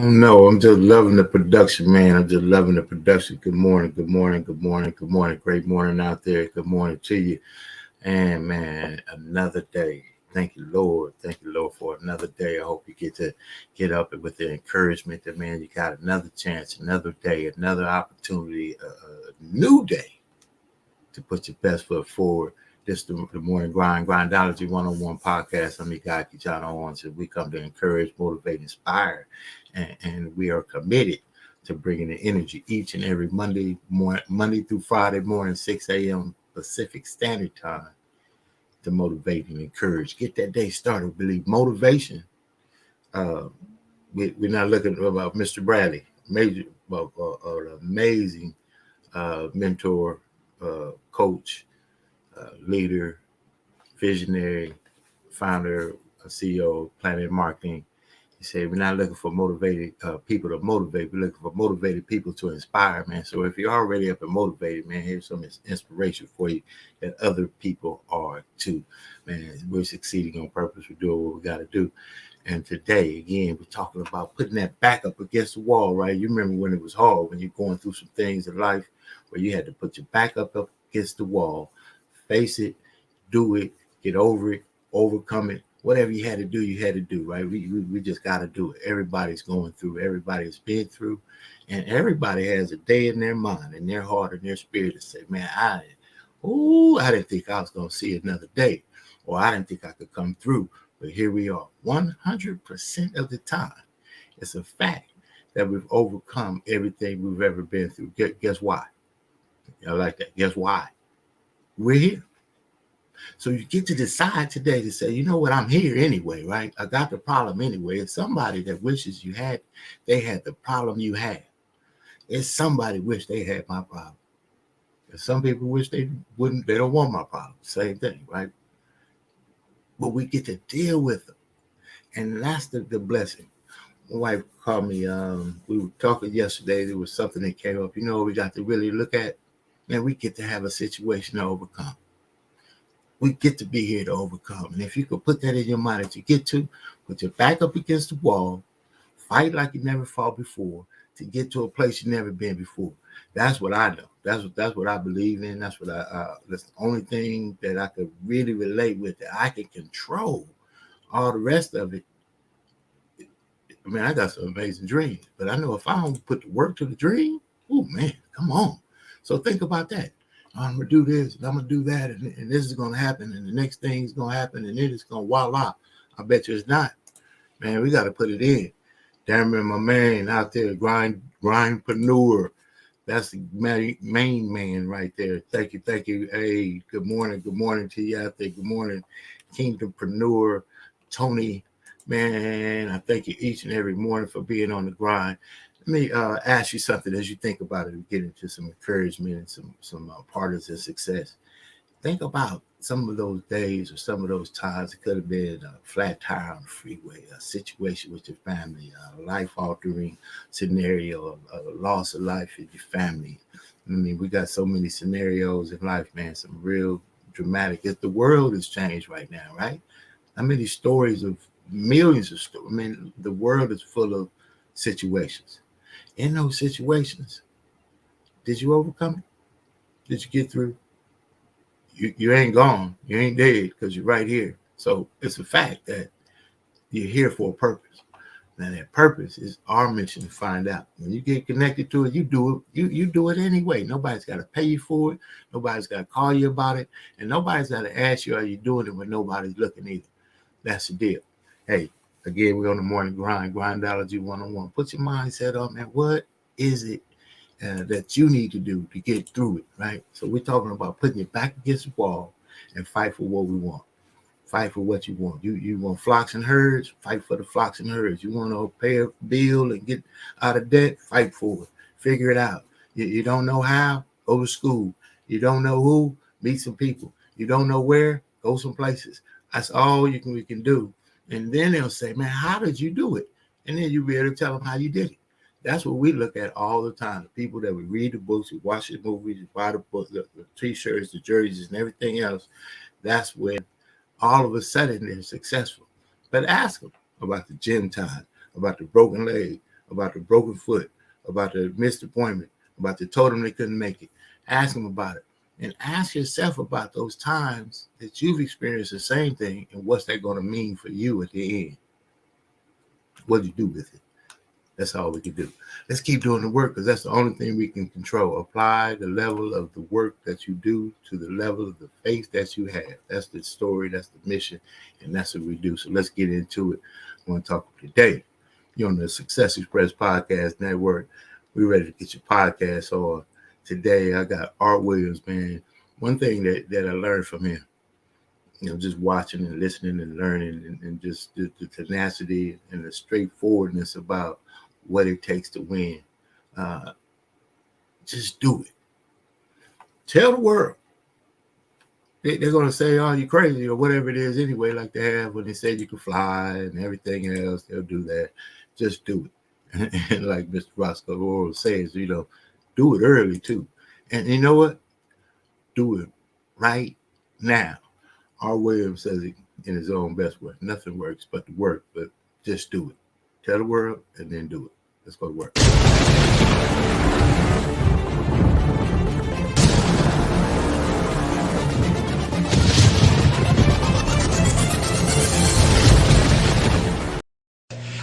No, I'm just loving the production, man. I'm just loving the production. Good morning, good morning, good morning, good morning. Great morning out there. Good morning to you. And man, another day. Thank you, Lord. Thank you, Lord, for another day. I hope you get to get up with the encouragement that, man, you got another chance, another day, another opportunity, a new day to put your best foot forward. This is the Morning Grind Grindology101 Podcast. I'm your guy, KeJohnna Owens, and we come to encourage, motivate, inspire, and we are committed to bringing the energy each and every Monday through Friday morning, 6 a.m. Pacific Standard Time, to motivate and encourage. Get that day started. Believe motivation. Uh, we're not looking about Mr. Bradley, amazing mentor, coach, leader, visionary, founder, CEO of Planet Marketing. He said, we're not looking for motivated people to motivate. We're looking for motivated people to inspire, man. So if you're already up and motivated, man, here's some inspiration for you that other people are too. Man, we're succeeding on purpose. We're doing what we got to do. And today, again, we're talking about putting that back up against the wall, right? You remember when it was hard, when you're going through some things in life where you had to put your back up against the wall, face it, do it, get over it, overcome it. Whatever you had to do, right? We just got to do it. Everybody's going through, everybody's been through, and everybody has a day in their mind, in their heart, in their spirit to say, man, I didn't think I was going to see another day, or I didn't think I could come through. But here we are. 100% of the time, it's a fact that we've overcome everything we've ever been through. Guess why? I like that. Guess why? We're here. So you get to decide today to say, you know what, I'm here anyway, right? I got the problem anyway. It's somebody that wishes they had the problem you had. It's somebody wish they had my problem. And some people wish they don't want my problem. Same thing, right? But we get to deal with them. And that's the blessing. My wife called me, we were talking yesterday, there was something that came up. You know, we got to really look at, man, we get to have a situation to overcome. We get to be here to overcome. And if you could put that in your mind that you get to, put your back up against the wall, fight like you never fought before to get to a place you've never been before. That's what I know. That's what I believe in. That's the only thing that I could really relate with, that I can control. All the rest of it, I mean, I got some amazing dreams, but I know if I don't put the work to the dream, oh man, come on. So think about that. I'm going to do this, and I'm going to do that, and this is going to happen, and the next thing is going to happen, and then it's going to voila. I bet you it's not. Man, we got to put it in. Damn it, my man out there, grindpreneur. That's the main man right there. Thank you. Hey, good morning to you out there. Good morning, Kingdompreneur, Tony. Man, I thank you each and every morning for being on the grind. Let me ask you something as you think about it and get into some encouragement and some parts of success. Think about some of those days or some of those times. It could have been a flat tire on the freeway, a situation with your family, a life-altering scenario, a loss of life in your family. I mean, we got so many scenarios in life, man, some real dramatic. If the world has changed right now, right? How many stories of millions of stories? I mean, the world is full of situations. In those situations, did you overcome it? Did you get through? You ain't gone. You ain't dead because you're right here. So it's a fact that you're here for a purpose. Now that purpose is our mission to find out. When you get connected to it, you do it. You do it anyway. Nobody's got to pay you for it. Nobody's got to call you about it. And nobody's got to ask you, are you doing it when nobody's looking either? That's the deal. Hey, again, we're on the Morning Grind, Grindology101. Put your mindset on, man. What is it that you need to do to get through it, right? So we're talking about putting your back against the wall and fight for what we want. Fight for what you want. You want flocks and herds, fight for the flocks and herds. You want to pay a bill and get out of debt, fight for it. Figure it out. You don't know how, go to school. You don't know who, meet some people. You don't know where, go some places. That's all we can do. And then they'll say, man, how did you do it? And then you'll be able to tell them how you did it. That's what we look at all the time. The people that we read the books, we watch the movies, we buy the books, the t-shirts, the jerseys, and everything else. That's when all of a sudden they're successful. But ask them about the gym time, about the broken leg, about the broken foot, about the missed appointment, about the told them they couldn't make it. Ask them about it. And ask yourself about those times that you've experienced the same thing and what's that going to mean for you at the end. What do you do with it? That's all we can do. Let's keep doing the work because that's the only thing we can control. Apply the level of the work that you do to the level of the faith that you have. That's the story, that's the mission, and that's what we do. So let's get into it. I want to talk today. You're on the Success Express Podcast Network. We're ready to get your podcast on. Today, I got Art Williams, man. One thing that I learned from him, just watching and listening and learning and just the tenacity and the straightforwardness about what it takes to win. Just do it. Tell the world. They're going to say, oh, you're crazy or whatever it is anyway, like they have when they said you could fly and everything else. They'll do that. Just do it. And like Mr. Roscoe Oral says, do it early too. And you know what? Do it right now. R. Williams says it in his own best way. Nothing works but the work, but just do it. Tell the world and then do it. Let's go to work.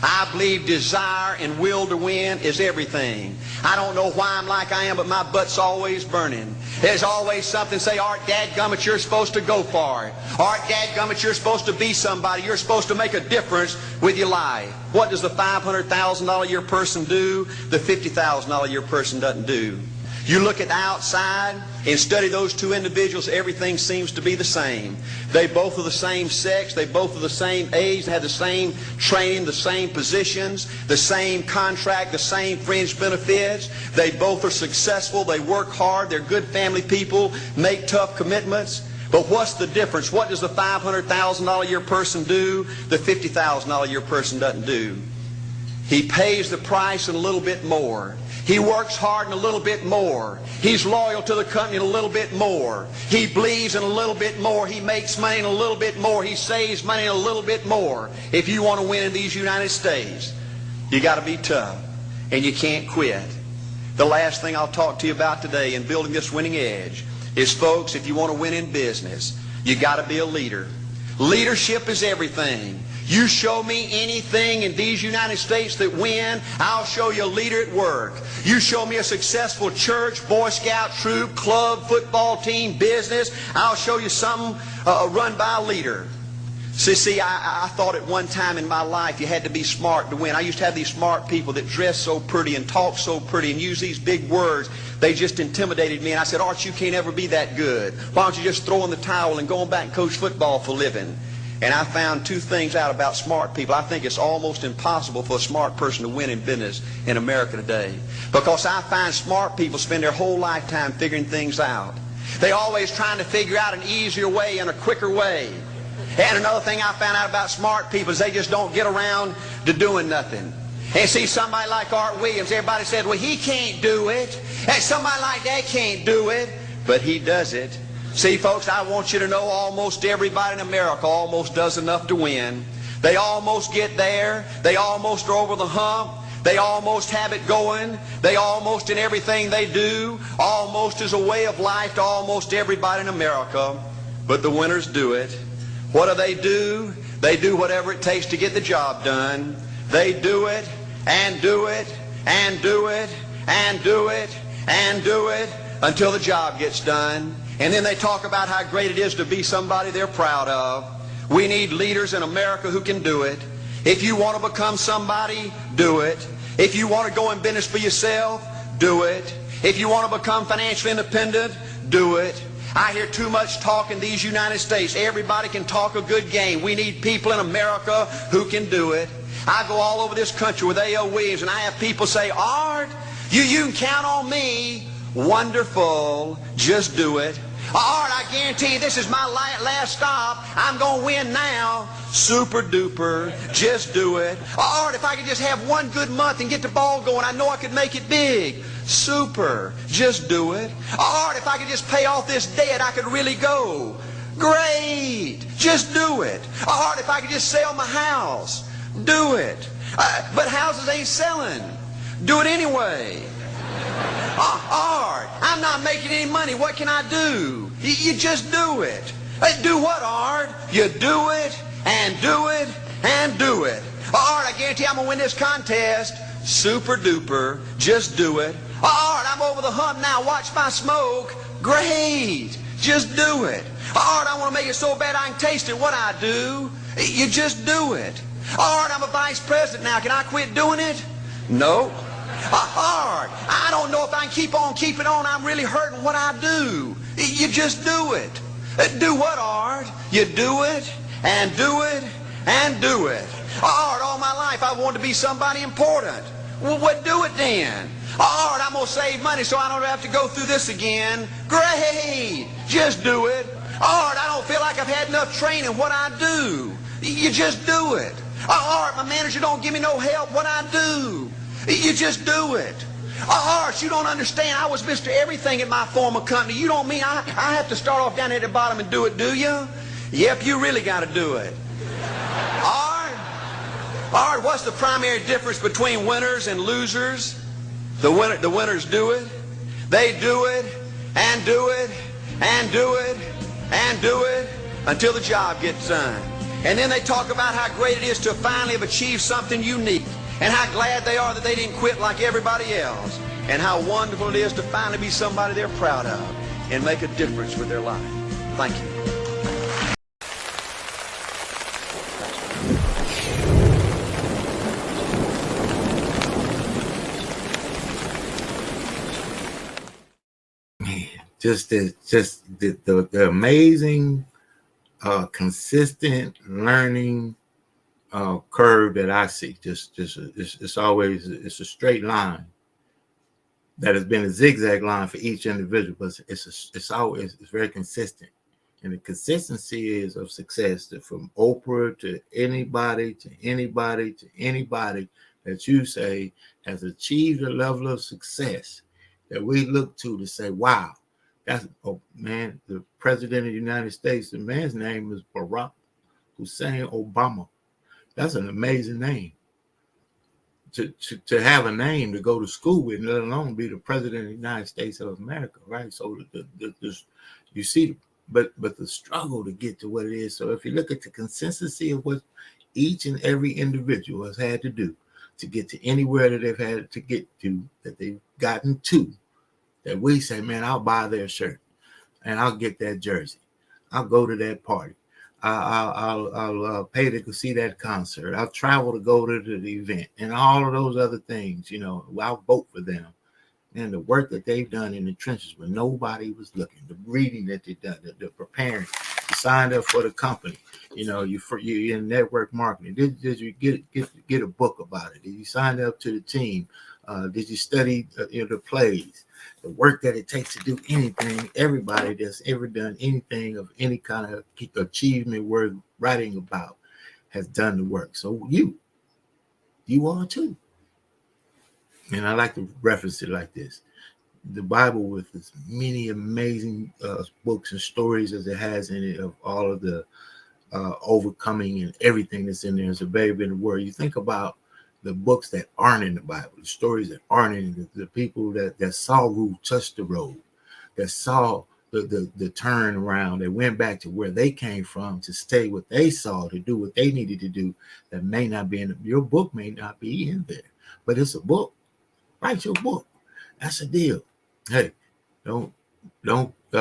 I believe desire and will to win is everything. I don't know why I'm like I am, but my butt's always burning. There's always something say, Art, dadgummit, you're supposed to go for it. Art, dadgummit, you're supposed to be somebody. You're supposed to make a difference with your life. What does the $500,000 a year person do? The $50,000 a year person doesn't do. You look at the outside and study those two individuals, everything seems to be the same. They both are the same sex, they both are the same age, they have the same training, the same positions, the same contract, the same fringe benefits. They both are successful, they work hard, they're good family people, make tough commitments. But what's the difference? What does the $500,000 a year person do? The $50,000 a year person doesn't do. He pays the price and a little bit more. He works hard and a little bit more. He's loyal to the company and a little bit more. He believes in a little bit more. He makes money and a little bit more. He saves money and a little bit more. If you want to win in these United States, you got to be tough and you can't quit. The last thing I'll talk to you about today in building this winning edge is, folks, if you want to win in business, you got to be a leader. Leadership is everything. You show me anything in these United States that win, I'll show you a leader at work. You show me a successful church, Boy Scout troop, club, football team, business, I'll show you something run by a leader. See, I thought at one time in my life you had to be smart to win. I used to have these smart people that dress so pretty and talk so pretty and use these big words. They just intimidated me. And I said, Art, you can't ever be that good. Why don't you just throw in the towel and go on back and coach football for a living? And I found two things out about smart people. I think it's almost impossible for a smart person to win in business in America today. Because I find smart people spend their whole lifetime figuring things out. They're always trying to figure out an easier way and a quicker way. And another thing I found out about smart people is they just don't get around to doing nothing. And see, somebody like Art Williams, everybody said, well, he can't do it. And somebody like that can't do it. But he does it. See, folks, I want you to know almost everybody in America almost does enough to win. They almost get there. They almost are over the hump. They almost have it going. They almost, in everything they do, almost is a way of life to almost everybody in America. But the winners do it. What do? They do whatever it takes to get the job done. They do it and do it and do it and do it and do it until the job gets done. And then they talk about how great it is to be somebody they're proud of. We need leaders in America who can do it. If you want to become somebody, do it. If you want to go in business for yourself, do it. If you want to become financially independent, do it. I hear too much talk in these United States. Everybody can talk a good game. We need people in America who can do it. I go all over this country with A.L. Williams, and I have people say, Art, you can count on me. Wonderful. Just do it. Art, I guarantee you this is my last stop. I'm going to win now. Super duper. Just do it. Art, if I could just have one good month and get the ball going, I know I could make it big. Super. Just do it. Art, if I could just pay off this debt, I could really go. Great. Just do it. Art, if I could just sell my house. Do it. But houses ain't selling. Do it anyway. Art, I'm not making any money. What can I do? You just do it. Do what, Art? You do it and do it and do it. Art, I guarantee I'm going to win this contest. Super duper. Just do it. Art, I'm over the hump now. Watch my smoke. Great. Just do it. Art, I want to make it so bad I can taste it. What I do? You just do it. Art, I'm a vice president now. Can I quit doing it? No. Art, I don't know if I can keep on keeping on. I'm really hurting. What I do? You just do it. Do what, Art? You do it and do it and do it. Art, all my life I wanted to be somebody important. Well, what do it then? Art, I'm going to save money so I don't have to go through this again. Great. Just do it. Art, I don't feel like I've had enough training. What I do? You just do it. Art, my manager don't give me no help. What I do? You just do it. Art, you don't understand. I was Mr. Everything at my former company. You don't mean I have to start off down at the bottom and do it, do you? Yep, you really got to do it. Art, what's the primary difference between winners and losers? The winners do it. They do it and do it and do it and do it until the job gets done. And then they talk about how great it is to finally have achieved something unique, and how glad they are that they didn't quit like everybody else, and how wonderful it is to finally be somebody they're proud of and make a difference with their life. Thank you. Just the amazing, consistent learning curve that I see. It's always a straight line that has been a zigzag line for each individual, but it's very consistent. And the consistency is of success from Oprah to anybody that you say has achieved a level of success that we look to say, wow, that's, oh man, the president of the United States, the man's name is Barack Hussein Obama. That's an amazing name. To have a name to go to school with, let alone be the president of the United States of America, right? So you see, but the struggle to get to what it is. So if you look at the consistency of what each and every individual has had to do to get to anywhere that they've had to get to, that they've gotten to, that we say, man, I'll buy their shirt and I'll get that jersey. I'll go to that party. I'll pay to go see that concert. I'll travel to go to the event and all of those other things. You know, I'll vote for them. And the work that they've done in the trenches when nobody was looking, the reading that they've done, the preparing, you signed up for the company. You know, you're in network marketing. Did you get a book about it? Did you sign up to the team? Did you study the plays? The work that it takes to do anything, everybody that's ever done anything of any kind of achievement worth writing about has done the work. So you are too. And I like to reference it like this. The Bible, with as many amazing books and stories as it has in it, of all of the overcoming and everything that's in there, as a baby in the word. You think about the books that aren't in the Bible, the stories that aren't in it, the people that saw Ruth touch the road, that saw the turn around, that went back to where they came from to stay what they saw, to do what they needed to do, that may not be in your book, may not be in there, but it's a book. Write your book. That's a deal. Hey, don't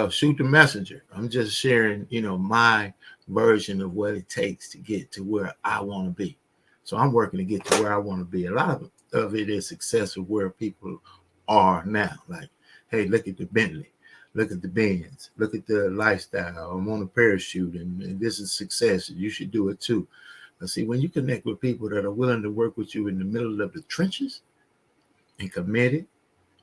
shoot the messenger. I'm just sharing, my version of what it takes to get to where I want to be. So I'm working to get to where I want to be. A lot of it is success of where people are now. Like, hey, look at the Bentley, look at the Benz, look at the lifestyle. I'm on a parachute, and this is success. You should do it too. But see, when you connect with people that are willing to work with you in the middle of the trenches, and committed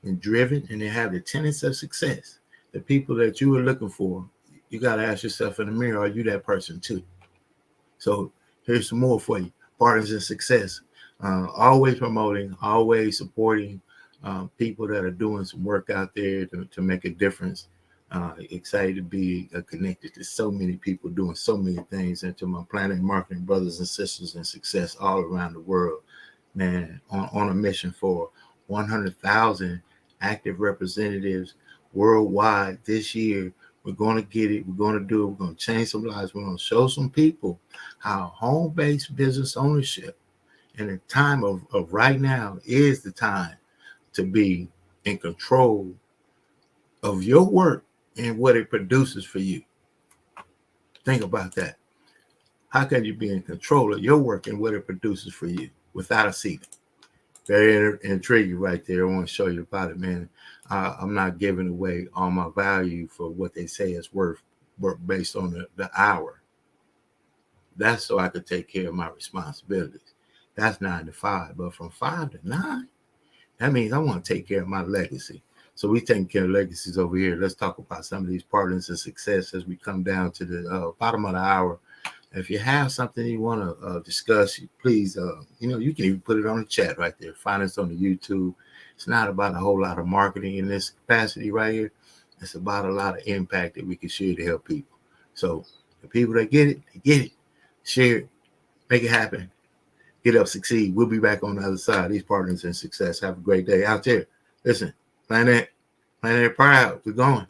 and driven, and they have the tenets of success, the people that you were looking for, you got to ask yourself in the mirror, are you that person too? So here's some more for you. Partners in success. Always promoting, always supporting people that are doing some work out there to make a difference. Excited to be connected to so many people doing so many things, and to my planet marketing brothers and sisters in success all around the world. man, on a mission for 100,000 active representatives worldwide this year. We're going to get it. We're going to do it. We're going to change some lives. We're going to show some people how home-based business ownership in the time of right now is the time to be in control of your work and what it produces for you. Think about that. How can you be in control of your work and what it produces for you without a ceiling? Very intriguing right there. I want to show you about it, man. I'm not giving away all my value for what they say it's worth based on the hour. That's so I could take care of my responsibilities. That's 9 to 5. But from 5 to 9, that means I want to take care of my legacy. So we taking care of legacies over here. Let's talk about some of these partners of success as we come down to the bottom of the hour. If you have something you want to discuss, please, you can even put it on the chat right there. Find us on the YouTube. It's not about a whole lot of marketing in this capacity right here. It's about a lot of impact that we can share to help people. So the people that get it, they get it. Share it. Make it happen. Get up, succeed. We'll be back on the other side. These partners in success. Have a great day out there. Listen, Planet Proud. We're going.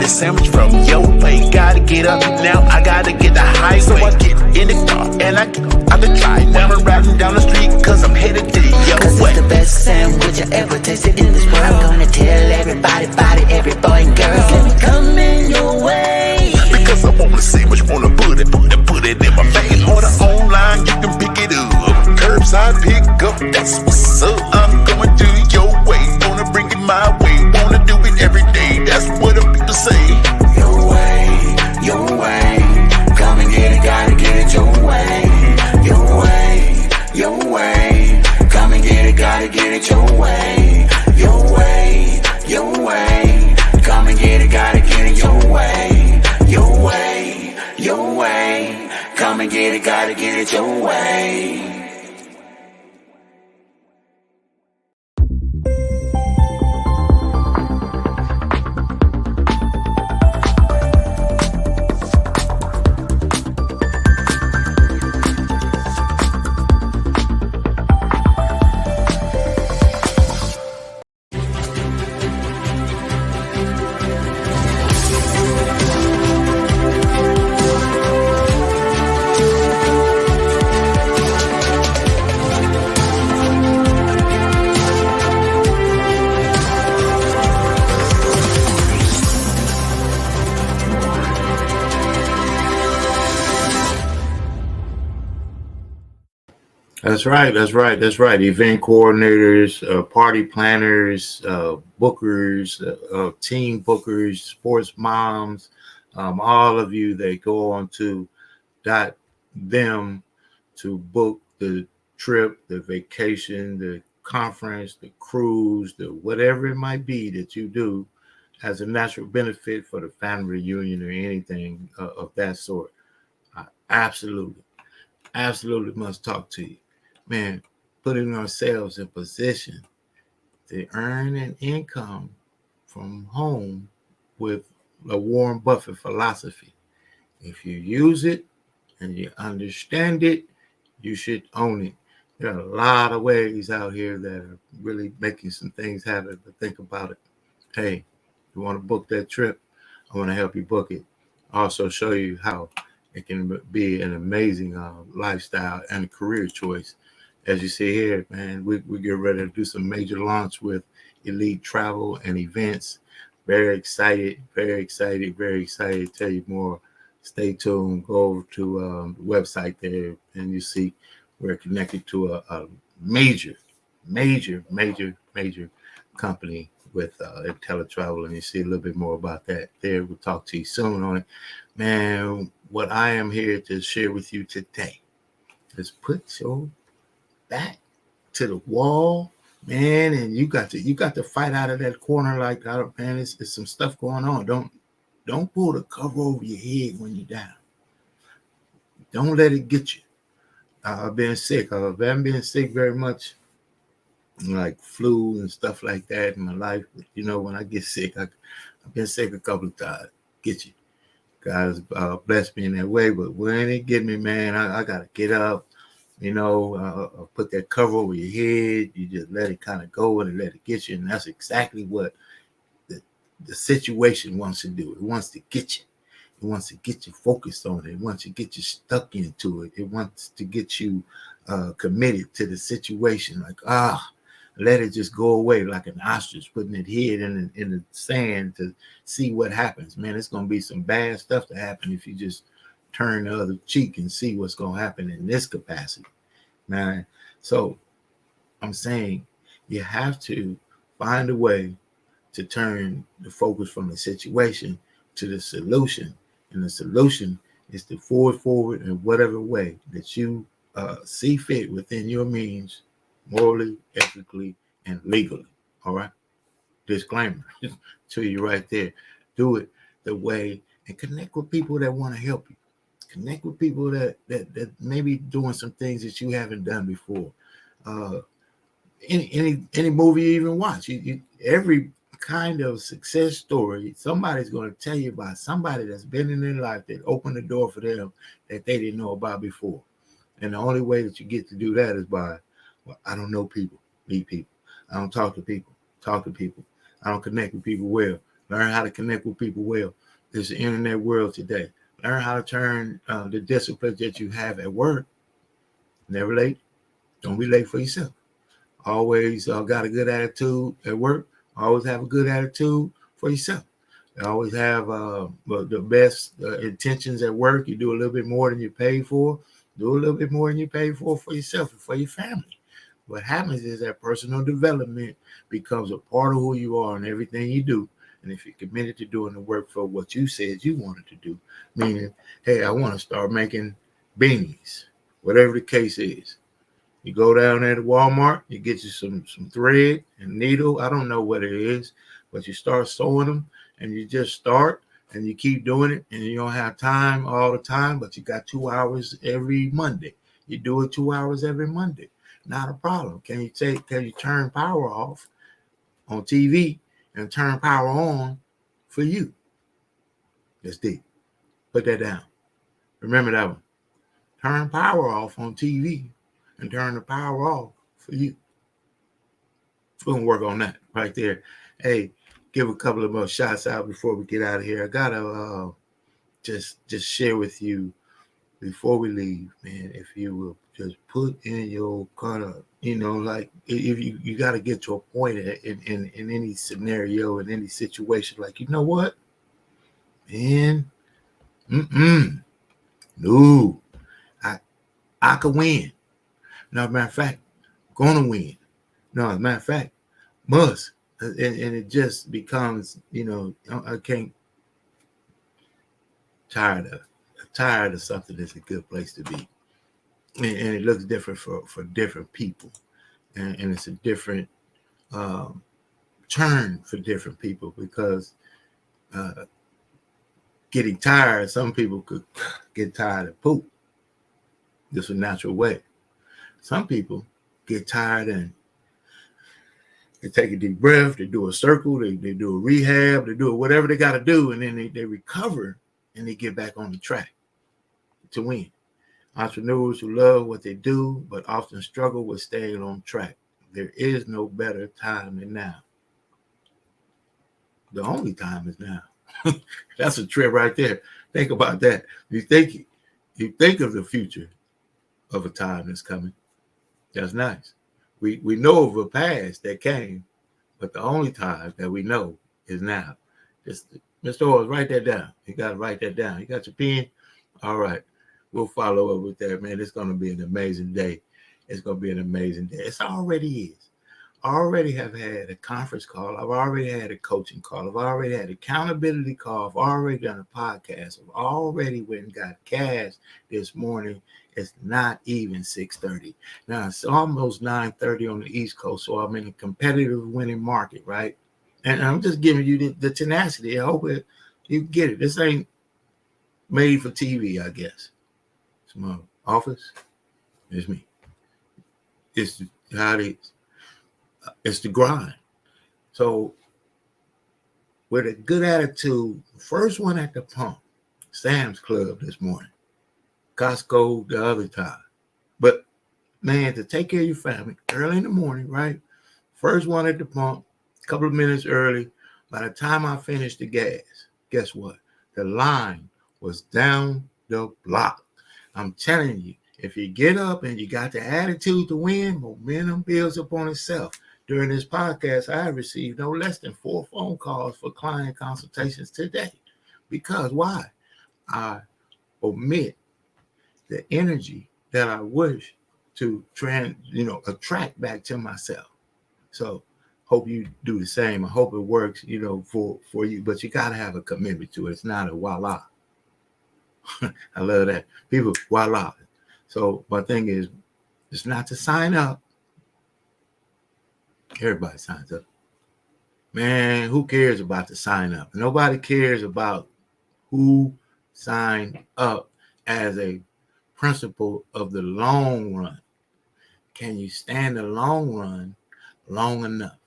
Sandwich from your plate. Gotta get up now, I gotta get the highway. So I get in the car and I get out the drive. Now I'm riding down the street cause I'm headed to your Cause way. it's the best sandwich I ever tasted in this world. I'm gonna tell everybody about it, every boy and girl. Let me come in your way. Because I want the sandwich, wanna put it in my bag. Order online, you can pick it up. Curbside pick up, that's what's up. I'm going to your way, wanna bring it my way. Wanna do it every day, that's what the people say. Your way, come and get it, gotta get it your way. Your way, come and get it, gotta get it your way. Your way, come and get it, gotta get it your way. Your way, come and get it, gotta get it your way. That's right. Event coordinators, party planners, bookers, team bookers, sports moms, all of you that go on to .them to book the trip, the vacation, the conference, the cruise, the whatever it might be that you do as a natural benefit for the family reunion or anything of that sort. I absolutely must talk to you. Man, putting ourselves in position to earn an income from home with a Warren Buffett philosophy. If you use it and you understand it, you should own it. There are a lot of ways out here that are really making some things happen, but think about it. Hey, you want to book that trip? I want to help you book it. Also show you how it can be an amazing lifestyle and a career choice. As you see here, man, we get ready to do some major launch with Elite Travel and Events. Very excited, very excited, very excited to tell you more. Stay tuned. Go over to the website there, and you see we're connected to a major company with IntelliTravel, and you see a little bit more about that there. We'll talk to you soon on it. Man, what I am here to share with you today is put your back to the wall, man, and you got to fight out of that corner like that, man. It's some stuff going on. Don't pull the cover over your head when you're down. Don't let it get you. I've been sick. I haven't been sick very much, like flu and stuff like that in my life. But, you know, when I get sick, I've been sick a couple of times. Get you. God has blessed me in that way. But when it get me, man, I got to get up. You know, put that cover over your head. You just let it kind of go and let it get you. And that's exactly what the situation wants to do. It wants to get you. It wants to get you focused on it. It wants to get you stuck into it. It wants to get you committed to the situation. Like, let it just go away like an ostrich putting its head in the sand to see what happens. Man, it's going to be some bad stuff to happen if you just turn the other cheek and see what's going to happen in this capacity, man. So I'm saying you have to find a way to turn the focus from the situation to the solution. And the solution is to forward in whatever way that you see fit within your means, morally, ethically, and legally. All right. Disclaimer to you right there. Do it the way and connect with people that want to help you. Connect with people that may be doing some things that you haven't done before. Any movie you even watch, every kind of success story, somebody's going to tell you about somebody that's been in their life that opened the door for them that they didn't know about before. And the only way that you get to do that is by, well, I don't know people, meet people. I don't talk to people, talk to people. I don't connect with people well. Learn how to connect with people well. There's the internet world today. Learn how to turn the disciplines that you have at work. Never late. Don't be late for yourself. Always got a good attitude at work. Always have a good attitude for yourself. Always have the best intentions at work. You do a little bit more than you pay for. Do a little bit more than you pay for yourself and for your family. What happens is that personal development becomes a part of who you are and everything you do. And if you're committed to doing the work for what you said you wanted to do, meaning, hey, I want to start making beanies, whatever the case is. You go down there to Walmart, you get you some thread and needle. I don't know what it is, but you start sewing them and you just start and you keep doing it. And you don't have time all the time, but you got 2 hours every Monday. You do it 2 hours every Monday. Not a problem. Can you turn power off on TV and turn power on for you? That's deep. Put that down. Remember that one. Turn power off on TV and turn the power off for you. We're going to work on that right there. Hey, give a couple of more shots out before we get out of here. I got to just share with you before we leave, man, if you will just put in your kind of, like if you got to get to a point in any scenario, in any situation, like, you know what, man, no, I could win. No, as a matter of fact, gonna win. No, as a matter of fact, must. And it just becomes, I can't, tired of something that's a good place to be. And it looks different for different people. And it's a different turn for different people because getting tired, some people could get tired of poop. Just a natural way. Some people get tired and they take a deep breath, they do a circle, they do a rehab, they do whatever they got to do, and then they recover and they get back on the track to win. Entrepreneurs who love what they do but often struggle with staying on track. There is no better time than now. The only time is now. That's a trip right there. Think about that. You think of the future of a time that's coming. That's nice. We know of a past that came, but the only time that we know is now. Just Mr. Owens, write that down. You got to write that down. You got your pen? All right. We'll follow up with that, man. It's going to be an amazing day. It's going to be an amazing day. It already is. I already have had a conference call. I've already had a coaching call. I've already had an accountability call. I've already done a podcast. I've already went and got cash this morning. It's not even 6:30. Now, it's almost 9:30 on the East Coast, so I'm in a competitive winning market, right? And I'm just giving you the tenacity. I hope you get it. This ain't made for TV, I guess. It's my office. It's me. It's how it is. It's the grind. So with a good attitude, first one at the pump, Sam's Club this morning, Costco the other time. But man, to take care of your family early in the morning, right? First one at the pump, a couple of minutes early. By the time I finished the gas, guess what? The line was down the block. I'm telling you, if you get up and you got the attitude to win, momentum builds upon itself. During this podcast, I received no less than 4 phone calls for client consultations today. Because why? I omit the energy that I wish to attract back to myself. So hope you do the same. I hope it works, for you. But you got to have a commitment to it. It's not a voila. I love that. People, voila. So my thing is, it's not to sign up. Everybody signs up. Man, who cares about the sign up? Nobody cares about who signed up as a principle of the long run. Can you stand the long run long enough?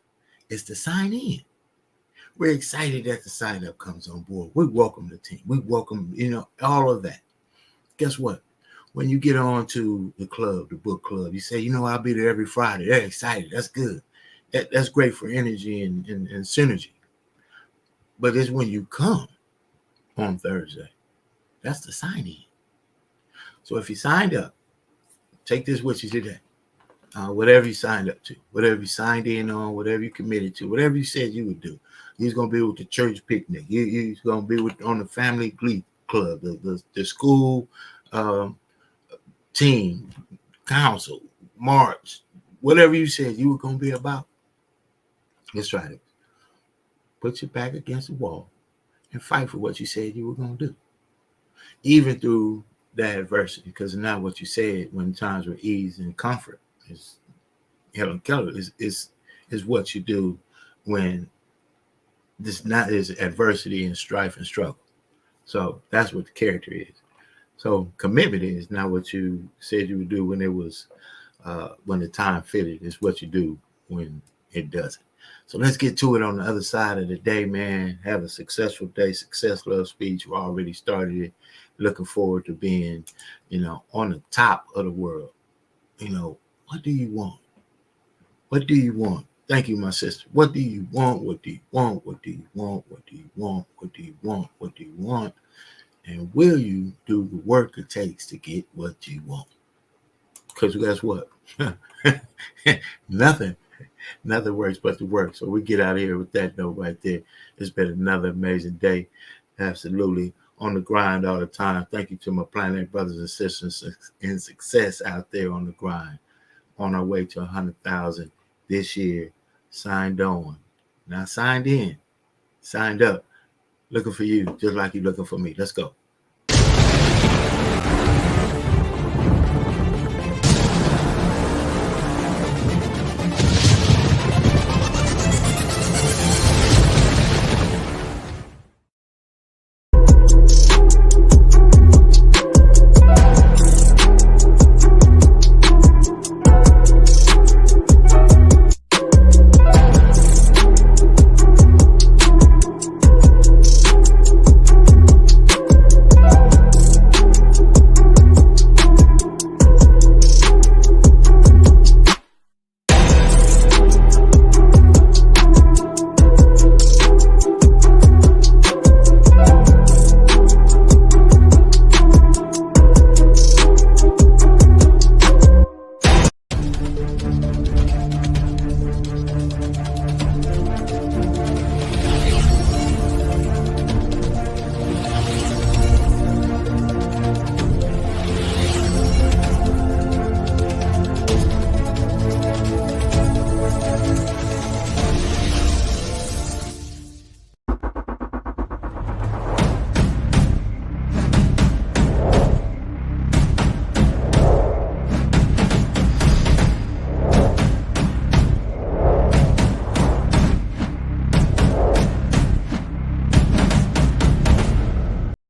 It's to sign in. We're excited that the sign up comes on board. We welcome the team. We welcome, all of that. Guess what? When you get on to the club, the book club, you say, I'll be there every Friday. They're excited. That's good. That's great for energy and synergy. But it's when you come on Thursday. That's the sign in. So if you signed up, take this with you today. Whatever you signed up to, whatever you signed in on, whatever you committed to, whatever you said you would do. You're going to be with the church picnic. You're going to be on the family glee club, the school team, council, march, whatever you said you were going to be about. Let's try it. Put your back against the wall and fight for what you said you were going to do. Even through that adversity, because not what you said when times were ease and comfort. Is Helen Keller is what you do when this not is adversity and strife and struggle. So that's what the character is. So commitment is not what you said you would do when it was when the time fitted. It's what you do when it doesn't. So let's get to it on the other side of the day, man. Have a successful day. Success Love Speech. We already started it. Looking forward to being, on the top of the world. What do you want? What do you want? Thank you, my sister. What do you want? What do you want? What do you want? What do you want? What do you want? What do you want? And will you do the work it takes to get what you want? Because guess what? Nothing works but the work. So we get out of here with that note right there. It's been another amazing day. Absolutely. On the grind all the time. Thank you to my Planet brothers and sisters in success out there on the grind. On our way to 100,000 this year. Signed on. Not signed in. Signed up. Looking for you just like you're looking for me. Let's go.